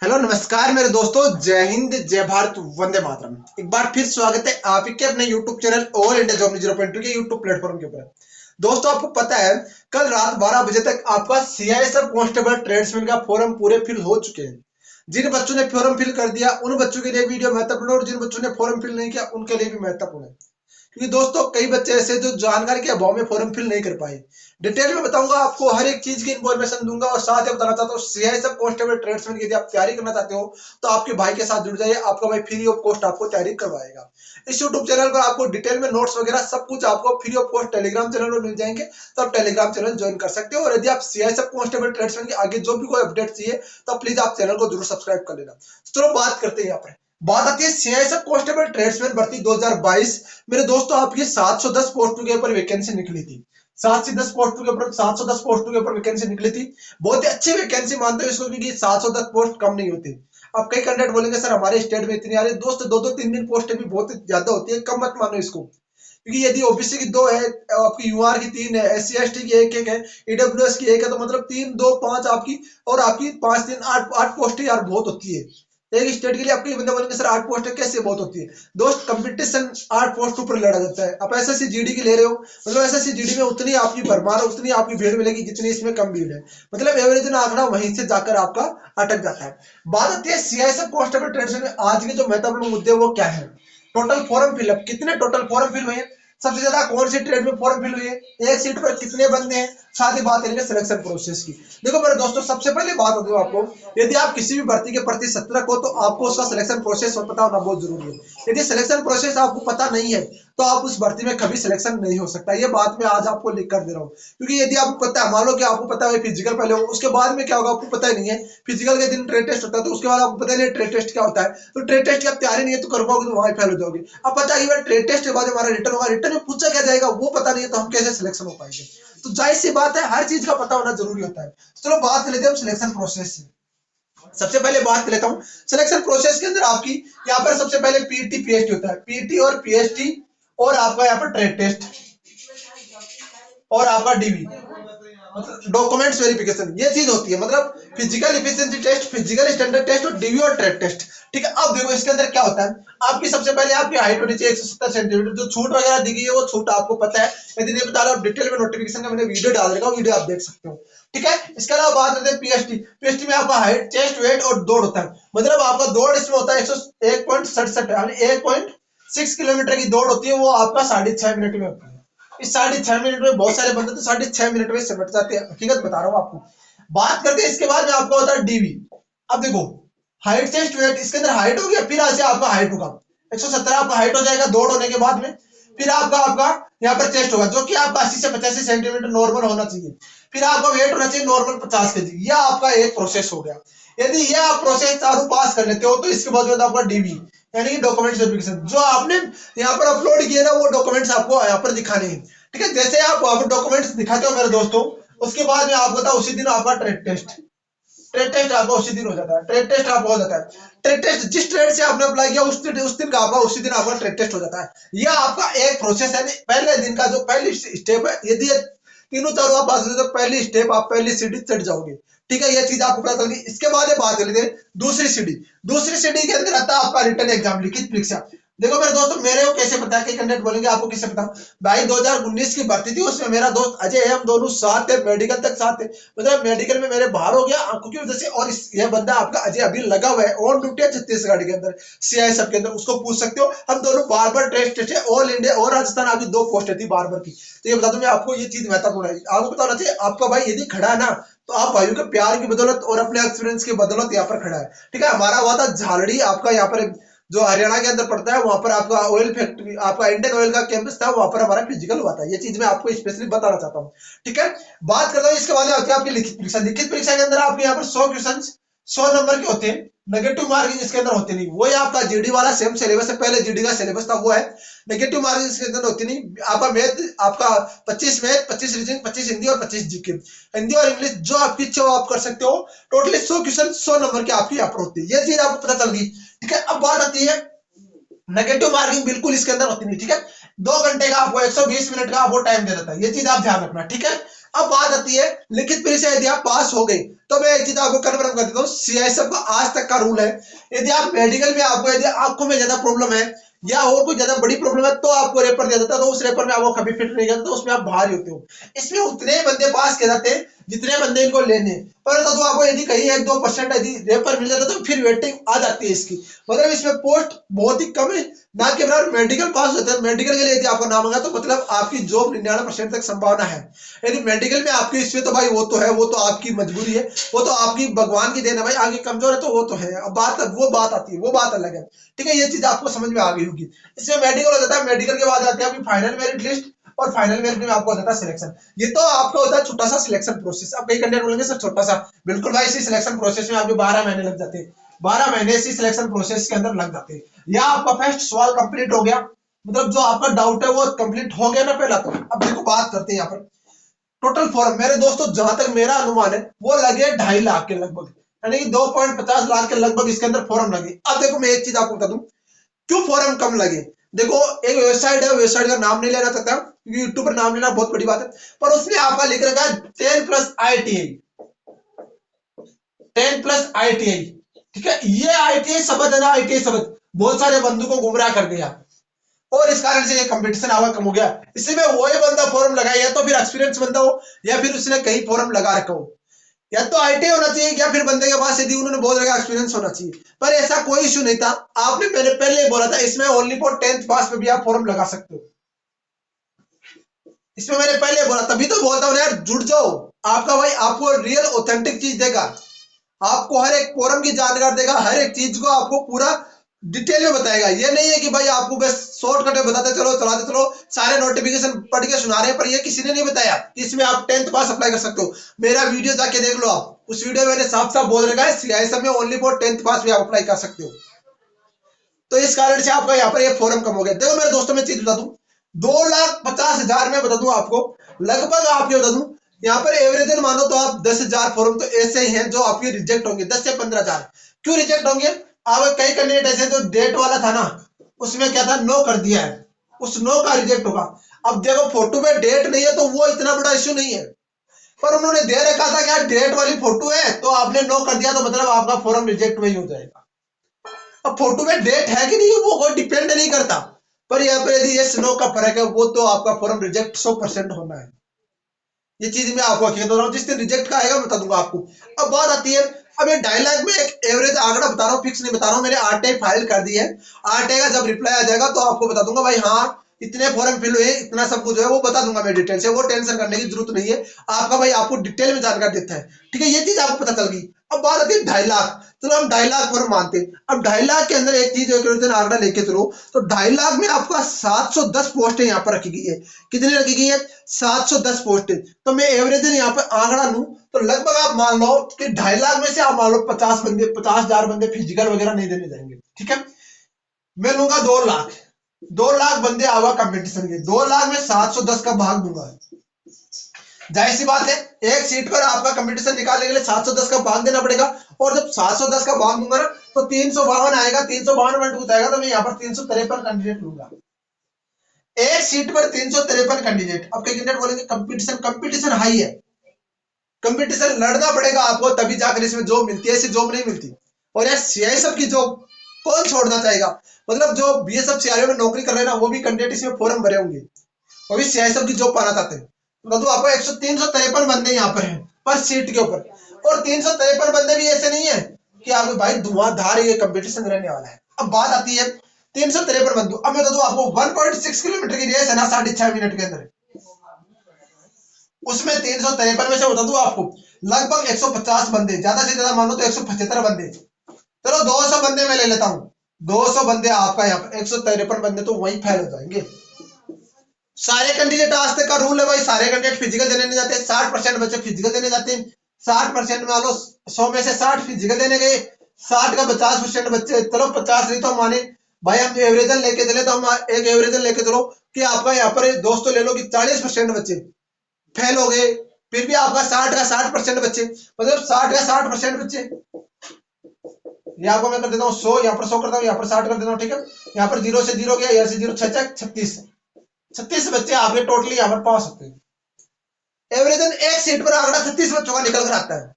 Hello नमस्कार मेरे दोस्तों, जय हिंद, जय भारत, वंदे मातरम। एक बार फिर स्वागत है आप ही के अपने YouTube channel all India job 0.2 के यूट्यूब प्लेटफॉर्म के ऊपर। दोस्तों, आपको पता है कल रात 12 बजे तक आपका सीआईएसएफ कांस्टेबल ट्रेड्समैन का फॉर्म पूरे फिल हो चुके हैं। जिन बच्चों ने फॉर्म फिल कर दिया उन बच्चों के लिए वीडियो महत्वपूर्ण है और जिन बच्चों ने फॉर्म फिल नहीं किया उनके लिए भी महत्वपूर्ण है, क्योंकि दोस्तों कई बच्चे ऐसे जो जानकारी के अभाव में फॉर्म फिल नहीं कर पाए। डिटेल में बताऊंगा आपको, हर एक चीज की इन्फॉर्मेशन दूंगा और साथ ही बताना चाहता हूँ सीआईएसएफ कांस्टेबल ट्रेड्समैन की यदि आप तैयारी करना चाहते हो तो आपके भाई के साथ जुड़ जाइए, आपका भाई फ्री ऑफ कॉस्ट आपको तैयारी करवाएगा। इस यूट्यूब चैनल पर आपको डिटेल में नोट्स वगैरह सब कुछ आपको free of cost Telegram channel पर मिल जाएंगे, तो आप टेलीग्राम चैनल ज्वाइन कर सकते हो। और यदि आप सीआईएसएफ कांस्टेबल ट्रेड्समैन के आगे जो भी कोई अपडेट चाहिए तो प्लीज आप चैनल को जरूर सब्सक्राइब कर लेना। चलो बात करते हैं, यहाँ पर बात आती है सीआईएसएफ कांस्टेबल ट्रेड्समैन भर्ती 2022। मेरे दोस्तों, आपकी 710 पोस्टों के ऊपर वैकेंसी निकली थी। 710 पोस्टों के ऊपर 710 पोस्टों के ऊपर वैकेंसी निकली थी। बहुत ही अच्छी वैकेंसी मानते हो इसको, क्योंकि 710 पोस्ट कम नहीं होती। अब कई कैंडिडेट बोलेंगे सर हमारे स्टेट में इतनी आ रही है। दोस्त, दो दो तीन तीन पोस्टें भी बहुत ज्यादा होती है, कम मत मानो इसको। क्योंकि यदि ओबीसी की दो है, आपकी यूआर की तीन है, एससी एसटी की एक एक है, ईडब्ल्यूएस की एक है, तो मतलब तीन दो पांच आपकी, और आपकी पांच तीन आठ आठ पोस्टें यार बहुत होती है। एक स्टेट के लिए आपके बंदे बोलेंगे सर 8 पोस्ट कैसे बहुत होती है। दोस्त, कंपटीशन 8 पोस्ट ऊपर लड़ा जाता है। आप एसएससी जीडी की ले रहे हो, मतलब एसएससी जीडी में उतनी आपकी भरमार, उतनी आपकी भीड़ मिलेगी जितनी इसमें कम भीड़ है। मतलब एवरेज ना आंकड़ा वहीं से जाकर आपका अटक जाता है। बात आती है सीआईएसएफ कांस्टेबल ट्रेड्स में आज के जो महत्वपूर्ण मुद्दे वो क्या है। टोटल फॉर्म फिलअप, कितने टोटल फॉर्म फिल हुए हैं, सबसे ज्यादा कौन सी ट्रेड में फॉर्म फिल हुई है, एक सीट पर कितने बंदे हैं, साथ ही बात करेंगे सिलेक्शन प्रोसेस की। देखो मेरे दोस्तों, सबसे पहले बात होती है आपको, यदि आप किसी भी भर्ती के प्रति सतर्क हो तो आपको उसका सिलेक्शन प्रोसेस पता होना बहुत जरूरी है। यदि सिलेक्शन प्रोसेस आपको पता नहीं है तो आप उस भर्ती में कभी सिलेक्शन नहीं हो सकता। ये बात मैं आज आपको लिख कर दे रहा हूँ, क्योंकि यदि आपको पता है, मान लो कि आपको पता है फिजिकल पहले हो, उसके बाद में क्या होगा आपको पता ही नहीं है। फिजिकल के दिन ट्रेड टेस्ट होता है, तो उसके बाद आपको पता नहीं ट्रेड टेस्ट क्या होता है, तो ट्रेड टेस्ट की आप तैयारी नहीं है तो कर पाओगे तो वहां फेल हो जाओगे। अब पता है ट्रेड टेस्ट के बाद हमारा रिटर्न होगा, रिटर्न में पूछा क्या जाएगा वो पता नहीं है, तो हम कैसे सिलेक्शन हो पाएंगे। तो जाहिर सी बात है, हर चीज का पता होना जरूरी होता है। चलो बात कर लेते हैं हम सिलेक्शन प्रोसेस से। सबसे पहले बात कर लेता हूं सिलेक्शन प्रोसेस के अंदर आपकी, यहाँ पर सबसे पहले पीटी पीएचटी होता है, पीटी और पीएचटी, और आपका यहाँ पर ट्रेड टेस्ट, और आपका डीवी मतलब डॉक्यूमेंट्स वेरिफिकेशन, ये चीज होती है। मतलब physical efficiency test, physical standard test और डीवी और ट्रेड टेस्ट। ठीक है, अब देखो इसके अंदर क्या होता है। आपकी सबसे पहले आपकी हाइट होनी चाहिए 170 सेंटीमीटर। जो छूट वगैरह दी गई है वो छूट आपको पता है, यदि नहीं बता रहा डिटेल में नोटिफिकेशन का मैंने वीडियो डाल देगा, वीडियो आप देख सकते हो। ठीक है, इसके अलावा बात करते हैं पीएचटी। पीएचटी में आपका हाइट, चेस्ट, वेट और दौड़ होता है। मतलब आपका दौड़ इसमें होता है 101.67 यानी 1.6 किलोमीटर की दौड़ होती है, वो आपका 6.5 मिनट में होती है। इस 6.5 मिनट में बहुत सारे बंदे तो 6.5 मिनट में सिमट जाते हैं, हकीकत बता रहा हूँ आपको। बात करते हैं इसके बाद में आपका होता है डीवी। अब देखो, हाइट चेस्ट वेट, इसके अंदर हाइट हो गया, फिर ऐसे आपका हाइट होगा 170 आपका हाइट हो जाएगा दौड़ होने के बाद में। फिर आपका आपका यहाँ पर चेस्ट होगा जो कि आपका 80 से 85 सेंटीमीटर नॉर्मल होना चाहिए। फिर आपका वेट होना चाहिए नॉर्मल 50 kg। यह आपका एक प्रोसेस हो गया। यदि यह आप प्रोसेस चारों पास कर लेते हो तो इसके बाद में आपका डीवी यानी कि डॉक्यूमेंट्स वेरिफिकेशन, जो आपने यहाँ पर अपलोड किए ना वो डॉक्यूमेंट्स आपको यहाँ पर दिखाने हैं। ठीक है, जैसे आप वहां पर डॉक्यूमेंट्स दिखाते हो मेरे दोस्तों, उसके बाद में आपको बताओ उसी दिन आपका ट्रेड टेस्ट, ट्रेड टेस्ट आपका उसी दिन हो जाता है। ट्रेड टेस्ट आपका हो जाता है। ट्रेड टेस्ट जिस ट्रेड से आपने अप्लाई किया उस दिन का आपका उसी दिन आपका ट्रेड टेस्ट हो जाता है। यह आपका एक प्रोसेस है। पहले दिन का जो पहली स्टेप है, यदि तीनों चारों आप पास हो तो पहली स्टेप आप पहली सीढ़ी चढ़ जाओगे। ठीक है, यह चीज आपको पता चल गई। इसके बाद बात कर लेते हैं दूसरी सीढ़ी। दूसरी सीढ़ी के अंदर आता है आपका रिटर्न एग्जाम, लिखित परीक्षा। देखो मेरे दोस्तों, मेरे को कैसे पता है कि कैंडिडेट बोलेंगे आपको किससे पता। भाई 2019 की भर्ती थी, उसमें मेरा दोस्त अजय है, हम दोनों साथ थे, मेडिकल तक साथ थे। मतलब मेडिकल में मेरे बाहर हो गया आंखों की वजह से, और यह बंदा आपका अजय अभी लगा हुआ है ऑन ड्यूटी है छत्तीसगढ़ के अंदर सीआईएसएफ के अंदर, उसको पूछ सकते हो। हम दोनों बार बार टेस्ट थे, ऑल इंडिया और राजस्थान, आपकी 2 पोस्ट थी बार बार की। तो ये बता दूं मैं आपको, ये चीज महत्वपूर्ण है, आपको पता होना चाहिए। आपका भाई यदि खड़ा है ना, तो आप भाइयों के प्यार की बदौलत और अपने एक्सपीरियंस की बदौलत यहाँ पर खड़ा है। ठीक है, हमारा हुआ था झालड़ी, आपका यहाँ पर जो हरियाणा के अंदर पड़ता है, वहां पर आपका ऑयल फैक्ट्री, आपका इंडियन ऑयल का कैंपस था, वहां पर हमारा फिजिकल हुआ था। ये चीज मैं आपको स्पेशली बताना चाहता हूँ। ठीक है, बात करता हूँ इसके बाद आपकी लिखित परीक्षा। लिखित परीक्षा के अंदर आपके यहाँ पर 100 क्वेश्चन 100 नंबर के होते हैं। नेगेटिव मार्किंग इसके अंदर होते नहीं। वो आपका जीडी वाला सेम सिलेबस है, पहले जीडी का सिलेबस था वो है। नेगेटिव मार्किंग इसके अंदर होती नहीं। आपका मैथ, आपका 25 मैथ, 25 रीजनिंग, 25 हिंदी और 25 जीके। हिंदी और इंग्लिश जो आपकी इच्छा हो आप कर सकते हो। टोटली 100 क्वेश्चन 100 नंबर के आपकी यहाँ पर होती है। ये चीज आपको पता चल गई। ठीक है, अब बात आती है नेगेटिव मार्किंग बिल्कुल इसके अंदर होती नहीं। ठीक है, 2 घंटे का आपको 120 मिनट का आपको टाइम दे देता है, ये चीज आप ध्यान रखना। ठीक है, अब बात आती है लिखित परीक्षा यदि आप पास हो गए तो मैं एक चीज आपको कन्फर्म कर देता हूँ, सीआईएसएफ का आज तक का रूल है, यदि आप मेडिकल में आपको यदि आंखों में ज्यादा प्रॉब्लम है या और कोई ज्यादा बड़ी प्रॉब्लम है तो आपको रेफर दिया जाता है, तो उस रेफर में आपको कभी फिट नहीं जाता, तो उसमें आप बाहर ही होते हो। इसमें उतने बंदे पास किए जाते हैं जितने बंदे इनको लेने, पर तो आपको यदि कहीं 1-2% यदि रेफर मिल जाता है तो फिर वेटिंग आ जाती है इसकी, मतलब इसमें पोस्ट बहुत ही कम है, ना के बराबर मेडिकल पास होता है। मेडिकल के लिए यदि आपका नाम होगा तो मतलब आपकी जॉब 99% तक संभावना है। यदि मेडिकल में आपकी इसमें तो भाई वो तो है, वो तो आपकी मजबूरी है, वो तो आपकी भगवान की देन है भाई, आगे कमजोर है तो वो तो है, अब बात वो बात आती है, वो बात अलग है। ठीक है, ये चीज आपको समझ में आ गई होगी। इसमें मेडिकल हो जाता है, मेडिकल के बाद आती है आपकी फाइनल मेरिट लिस्ट, और फाइनल मेरिट में आपको हो जाता है सिलेक्शन। ये तो आपका होता है छोटा सा सिलेक्शन प्रोसेस। अब कई कैंडिडेट बोलेंगे सर छोटा सा, बिल्कुल भाई, इसी सिलेक्शन प्रोसेस में आपके 12 महीने लग जाते हैं, 12 महीने इसी सिलेक्शन प्रोसेस के अंदर लग जाते हैं। या आपका फर्स्ट सवाल कंप्लीट हो गया, मतलब जो आपका डाउट है वो कंप्लीट हो गया ना पहला, तो अब देखो बात करते हैं यहाँ पर टोटल फॉर्म। मेरे दोस्तों जहां तक मेरा अनुमान है वो लगे 2.5 लाख के लगभग, यानी कि 2.50 लाख के लगभग इसके अंदर फॉर्म लगे। अब देखो मैं एक चीज आपको बता दूं क्यों फॉर्म कम लगे। देखो एक वेबसाइट है, वेबसाइट का नाम नहीं लेना चाहता क्योंकि यूट्यूब पर नाम लेना बहुत बड़ी बात है, पर उसमें आपका लिख रखा है 10+ITI, 10+ITI। ठीक है, ये ITI शब्द है ना, ITI शब्द बहुत सारे बंधु को गुमराह कर दिया, और इस कारण से ये कंपटीशन आवा कम हो गया। इसमें वही बंदा फॉर्म लगाए, या तो फिर एक्सपीरियंस बंदा हो या फिर उसने कहीं फॉर्म लगा रखा हो, या तो आईटी होना चाहिए या फिर बंदे के पास यदि उन्होंने बहुत ज्यादा एक्सपीरियंस होना चाहिए। पर ऐसा कोई इशू नहीं था, आपने मैंने पहले ही बोला था इसमें ओनली फॉर 10th पास पे भी आप फॉर्म लगा सकते हो। इसमें मैंने पहले बोला, तभी तो बोलता हूँ यार जुड़ जाओ, आपका भाई आपको रियल ऑथेंटिक चीज देगा, आपको हर एक फोरम की जानकारी देगा, हर एक चीज को आपको पूरा डिटेल में बताएगा। ये नहीं है कि भाई आपको बस शॉर्टकट में बताते चलो चलाते चलो, सारे नोटिफिकेशन पढ़ के सुना रहे हैं, पर ये किसी ने नहीं बताया कि इसमें आप 10th पास अप्लाई कर सकते हो। मेरा वीडियो जाके देख लो आप, उस वीडियो में मैंने साफ साफ बोल रखा है सीआईएसएफ में ओनली फॉर 10th पास भी आप अप्लाई कर सकते हो। तो इस कारण से आपका यहाँ पर ये फॉर्म कम हो गया। देखो मेरे दोस्तों में चीज बता दूं, 2,50,000 में बता दूं आपको, लगभग आपके बता दूं यहाँ पर एवरेज मानो तो आप 10,000 फॉर्म तो ऐसे ही हैं जो आपके रिजेक्ट होंगे, 10 से 15,000। क्यों रिजेक्ट होंगे? आप कई कैंडिडेट ऐसे जो डेट वाला था ना, उसमें क्या था, नो कर दिया है, उस नो का रिजेक्ट होगा। अब देखो फोटो में डेट नहीं है तो वो इतना बड़ा इश्यू नहीं है, पर उन्होंने दे रखा था कि डेट वाली फोटो है तो आपने नो कर दिया तो मतलब आपका फॉर्म रिजेक्ट वही हो जाएगा। अब फोटो में डेट है कि नहीं वो कोई डिपेंड नहीं करता, पर यहाँ पे यदि ये स्नो का फर्क है वो तो आपका फॉर्म रिजेक्ट 100% होना है। ये चीज मैं आपको कह रहा हूँ, जिस दिन रिजेक्ट का आएगा बता दूंगा आपको। अब बात आती है, अब ये 2.5 लाख में एक एवरेज आंकड़ा बता रहा हूँ, फिक्स नहीं बता रहा हूँ, मैंने आरटीआई फाइल कर दी है। आरटीआई का जब रिप्लाई आ जाएगा तो आपको बता दूंगा भाई हाँ इतने फॉर्म फिल हुए, इतना सब कुछ है, वो बता दूंगा मैं डिटेल से, वो टेंशन करने की जरूरत नहीं है। आपका भाई आपको डिटेल में जानकारी देता है। ठीक है, ये चीज आपको पता चल गई। अब बात आती है 2.5 लाख, चलो हम 2.5 लाख फॉर्म मानते हैं। अब 2.5 लाख के अंदर एक चीज आंकड़ा लेके चलो, तो 2.5 लाख में आपका 710 पोस्टें यहाँ पर रखी गई है। कितनी रखी गई है? 710 पोस्टें। तो मैं एवरेज यहाँ पर आंकड़ा लूं तो लगभग आप मान लो कि 2.5 लाख में से आप मान लो 50,000 बंदे फिजिकल वगैरह नहीं देने जाएंगे। ठीक है, मैं लूंगा 2 लाख, 2 लाख बंदे आवा कंपटीशन के, 2 लाख में 710 का भाग दूंगा। जाहिर सी बात है एक सीट पर आपका कंपटीशन निकालने के लिए 710 का भाग देना पड़ेगा, और जब 710 का भाग दूंगा ना तो 352 आएगा, 352 में टूट आएगा, तो मैं यहाँ पर 353 कैंडिडेट लूंगा। एक सीट पर 353 कैंडिडेट। अब कई कैंडिडेट बोलेंगे कंपटीशन हाई है, कंपटीशन लड़ना पड़ेगा आपको तभी जाकर इसमें जॉब मिलती है, ऐसी जॉब नहीं मिलती। और यार सीआईएसएफ की जॉब कौन छोड़ना चाहेगा, मतलब जो बीएसएफ सीआरओ में नौकरी कर रहे हैं ना वो भी कैंडिडेट इसमें फॉर्म भरे होंगे, वो भी सीआईएसएफ की जॉब पाना चाहते हैं। तो आपको 353 बंदे यहाँ पर हैं पर सीट के ऊपर, और 353 बंदे भी ऐसे नहीं है कि आपको भाई धुआंधार ये कंपटीशन रहने वाला है। अब बात आती है 353 बंदू, अब मैं बता दूं आपको 1.6 किलोमीटर की रेस है ना 6.5 मिनट के अंदर, उसमें 353 में से बता दूं आपको लगभग 150 बंदे, ज्यादा से ज्यादा मानो तो 175 बंदे, चलो 200 बंदे मैं ले लेता हूं, 200 बंदे आपका यहाँ पर 153 बंदे तो वहीं फैल हो जाएंगे। सारे कैंडिडेट आज तक का रूल है भाई, सारे कैंडिडेट फिजिकल देने नहीं जाते, 60% बच्चे फिजिकल देने जाते हैं, 60% मान लो 100 में से 60 फिजिकल देने गए, 60 का 50% बच्चे, चलो 50 नहीं तो माने भाई हम एवरेजन लेके चले, तो हम एक एवरेजन लेके चलो कि आपका यहाँ पर दोस्तों ले लो कि 40% बच्चे फेल हो गए, फिर भी आपका 60 का 60% बच्चे, मतलब 60 का 60% बच्चे, यहाँ पर मैं कर देता हूँ 100, यहाँ पर 100 करता हूँ, यहाँ पर 60 कर देता हूँ। ठीक है, यहाँ पर 0 से 0 गया, यहाँ से 0, 6 36 बच्चे आपके टोटली यहाँ पर पास होते हैं। एवरेजन एक सीट पर आंकड़ा 36 बच्चों का निकल कर आता है,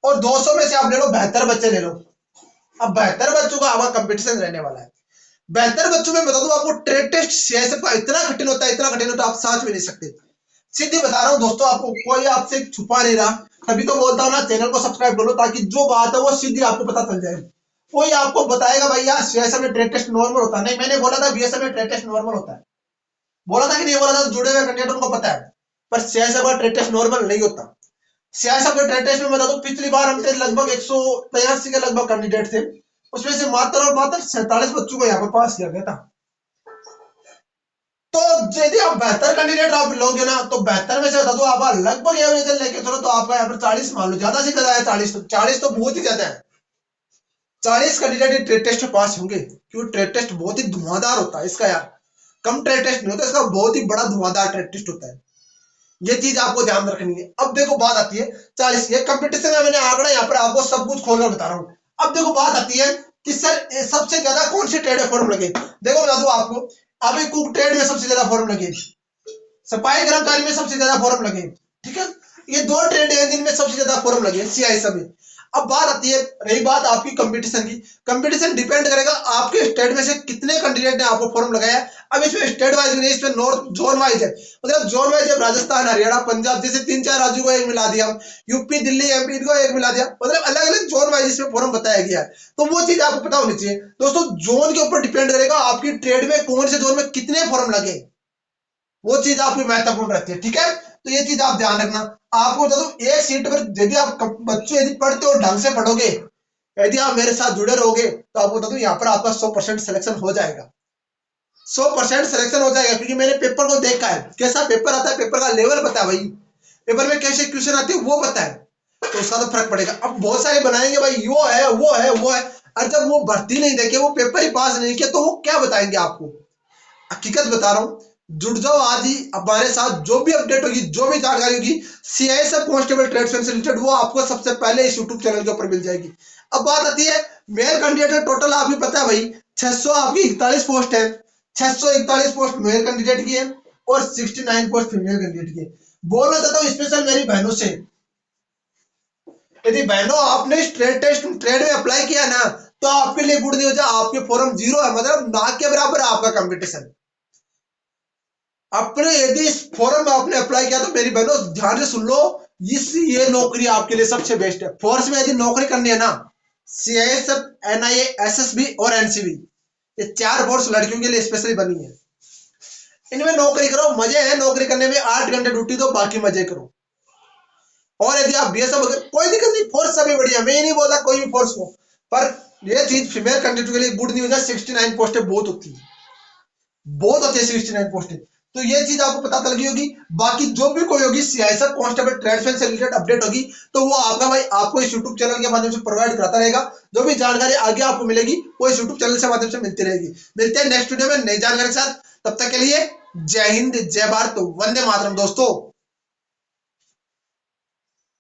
और 200 में से आप ले लो 72 बच्चे ले लो। अब 72 बच्चों का आपका कंपटीशन रहने वाला है। 72 बच्चों में बता दूं आपको, ट्रेड टेस्ट सीआईएसएफ का इतना कठिन होता है, इतना कठिन होता है, आप सोच भी नहीं सकते। सीधी बता रहा हूँ दोस्तों आपको, कोई आपसे छुपा नहीं रहा। तभी तो बोलता हूँ ना, चैनल को सब्सक्राइब कर लो, ताकि जो बात है वो सीधी आपको पता चल जाए। कोई आपको बताएगा भाई यार सीआईएसएफ में ट्रेड टेस्ट नॉर्मल होता है, नहीं, मैंने बोला था बीएसएफ में ट्रेड टेस्ट नॉर्मल होता है, बोला था कि नहीं बोला था, जुड़े हुए कैंडिडेट को पता है। पर सीआईएसएफ का ट्रेड टेस्ट नॉर्मल नहीं होता। सीआईएसएफ के ट्रेड टेस्ट में बता दूं, पिछली बार हम थे लगभग 183 के लगभग कैंडिडेट थे, उसमें से मात्र और मात्र 47 बच्चों को यहाँ पर पास किया गया था। तो यदि आप 72 कैंडिडेट आप लोगे ना, तो 72 में से बता दो आप लगभग एवरेज लेके चलो, तो आपका यहाँ पर 40 मान लो, ज्यादा से ज्यादा है 40 तो बहुत ही ज्यादा है। 40 कैंडिडेट ट्रेड टेस्ट में पास होंगे, क्योंकि ट्रेड टेस्ट बहुत ही धुआंधार होता है इसका यार, कम ट्रेड टेस्ट नहीं होता इसका, बहुत ही बड़ा धुआंधार ट्रेड टेस्ट होता है। ये चीज आपको ध्यान रखनी है। अब देखो बात आती है 40, ये कंपटीशन में मैंने आंकड़ा यहाँ पर आपको सब कुछ खोलकर बता रहा हूँ। अब देखो बात आती है कि सर सबसे ज्यादा कौन से ट्रेड में फॉर्म लगे। देखो बता दो आपको, अभी कुक ट्रेड में सबसे ज्यादा फॉर्म लगे, सफाई कर्मचारी में सबसे ज्यादा फॉर्म लगे, ठीक है, ये 2 ट्रेड है जिनमें सबसे ज्यादा फॉर्म लगे सीआईएसएफ में। अब बात आती है, रही बात आपकी कंपटीशन की, कंपटीशन डिपेंड करेगा आपके स्टेट में से कितने कैंडिडेट ने आपको फॉर्म लगाया। अब इसमें स्टेट वाइज नहीं, इसमें नॉर्थ जोन वाइज है, मतलब जोन वाइज है, राजस्थान, हरियाणा, पंजाब, जैसे 3-4 राज्यों को एक मिला दिया, यूपी, दिल्ली, एमपी इनको एक मिला दिया, मतलब अलग अलग जोन वाइज इसमें फॉर्म बताया गया है। तो वो चीज आपको पता होनी चाहिए दोस्तों, जोन के ऊपर डिपेंड करेगा आपकी ट्रेड में कौन से जोन में कितने फॉर्म लगे, वो चीज आपकी महत्वपूर्ण रहती है, ठीक है। तो ये चीज आप ध्यान रखना। आपको बता दूं, एक सीट पर यदि आप बच्चे यदि पढ़ते हो, ढंग से पढ़ोगे, यदि आप मेरे साथ जुड़े रहोगे, तो आपको बता दूं यहाँ पर आपका 100% सिलेक्शन हो जाएगा, 100% सिलेक्शन हो जाएगा, क्योंकि मैंने पेपर को देखा है, कैसा पेपर आता है, पेपर का लेवल पता है भाई, पेपर में कैसे क्वेश्चन आते हैं वो पता है, तो उसका तो फर्क पड़ेगा। अब बहुत सारे बनाएंगे भाई, यो है वो है वो है, और जब वो भर्ती नहीं देखे, वो पेपर ही पास नहीं किया, तो वो क्या बताएंगे आपको। हकीकत बता रहा हूं, जुड़ जाओ आज ही हमारे साथ, जो भी अपडेट होगी, जो भी जानकारी होगी सीआईएसएफ कांस्टेबल ट्रेड्समैन से रिलेटेड, वो आपको सबसे पहले इस यूट्यूब चैनल के ऊपर मिल जाएगी। अब बात आती है मेल कैंडिडेट टोटल, आपको पता है भाई 600 आपकी 41 पोस्ट है, 641 पोस्ट मेल कैंडिडेट की है और 69 पोस्ट फीमेल कैंडिडेट की है। बोलना चाहता हूँ स्पेशल मेरी बहनों से, यदि बहनों आपने ट्रेड टेस्ट ट्रेड में अप्लाई किया ना, तो आपके लिए गुड न्यूज है, आपके फॉर्म 0 है, मतलब ना के बराबर है आपका कंपटीशन। अपने यदि इस फॉर्म में आपने अप्लाई किया, तो मेरी बहनों ध्यान से सुन लो, ये नौकरी आपके लिए सबसे बेस्ट है। फोर्स में यदि नौकरी करनी है ना, सीआईएसएफ, एनआईए, एसएसबी और एनसीबी, ये 4 फोर्स लड़कियों के लिए स्पेशली बनी है। इनमें नौकरी करो, मजे है नौकरी करने में, 8 घंटे ड्यूटी दो, बाकी मजे करो। और यदि आप बीएसएफ, अगर कोई दिक्कत नहीं, फोर्स सभी बढ़िया, मैं ये नहीं बोला कोई भी फोर्स हो, पर ये चीज फीमेल कैंडिडेट के लिए गुड न्यूज है, 69 पोस्टें बहुत होती है, बहुत होती है 69 पोस्टें। तो ये चीज आपको पता चल गई होगी। बाकी जो भी कोई होगी सीआईएसएफ कांस्टेबल ट्रेड्समैन से रिलेटेड अपडेट होगी, तो वो आपका भाई आपको इस यूट्यूब चैनल के माध्यम से प्रोवाइड कराता रहेगा। जो भी जानकारी आगे आपको मिलेगी, वो इस यूट्यूब चैनल से माध्यम से मिलती रहेगी। मिलते हैं नेक्स्ट वीडियो में नई जानकारी के साथ, तब तक के लिए जय हिंद, जय भारत, वंदे मातरम दोस्तों।